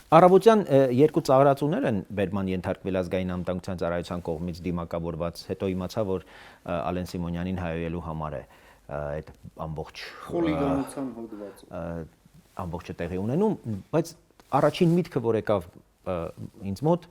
Առավոտյան երկու ծաղրածուներ են բերման ենթարկվել ազգային անվտանգության ծառայության կողմից դիմակավորված, հետո իմացա, որ Ալեն Սիմոնյանին հայոյելու համար է այդ խոլիգանության հոդվածը ամբողջը տեղի ունենում, բայց առաջին միտքը, որ եկավ ինձ մոտ,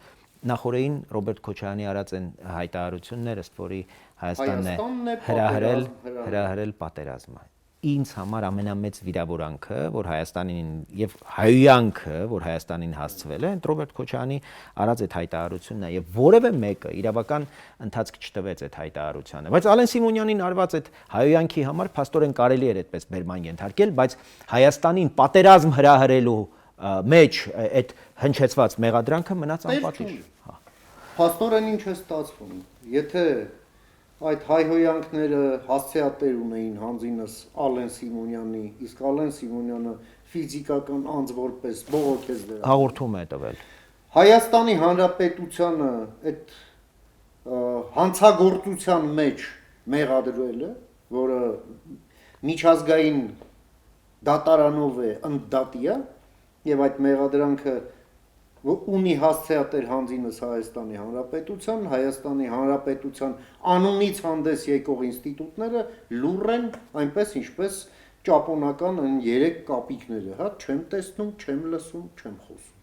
նախորդին Ռոբերտ Քոչարյանի արած են հայտարարությունները, ըստ որի Հայաստանն է հրահրել պատերազմը։ Ինձ համար ամենամեծ վիրավորանքը, որ Հայաստանին եւ հայոյանքը, որ Հայաստանին հասցվել է, Ռոբերտ Քոչարյանի արած այդ հայտարարությունն է եւ որևէ մեկը իրավական ընթացք չտվեց այդ հայտարարությանը։ Բայց Ալեն Սիմոնյանին արված այդ հայոյանքի համար փաստորեն կարելի էր այդպես բերման ենթարկել, բայց Հայաստանին պատերազմ հրահրելու մեջ այդ հնչեցված մեղադրանքը մնաց անպատիժ։ Փաստորեն ինչ է ստացվում, եթե այդ հայհոյանքները հասցեատեր ունեին հանձինս Ալեն Սիմոնյանի, իսկ Ալեն Սիմոնյանը ֆիզիկական անձ որպես բողոքեց դրա հաղորդում է տվել։ Հայաստանի Հանրապետությանը այդ հանցագործության մեջ մեղադրելը, որը միջազգային դատարանով է ընդդատիա եւ այդ մեղադրանքը ունի հասցեատեր հանձինս Հայաստանի Հանրապետության անունից հանդես եկող ինստիտուտները լուռ են, այնպես ինչպես ճապոնական այն 3 կապիկները, հա, չեմ տեսնում, չեմ լսում, չեմ խոսում։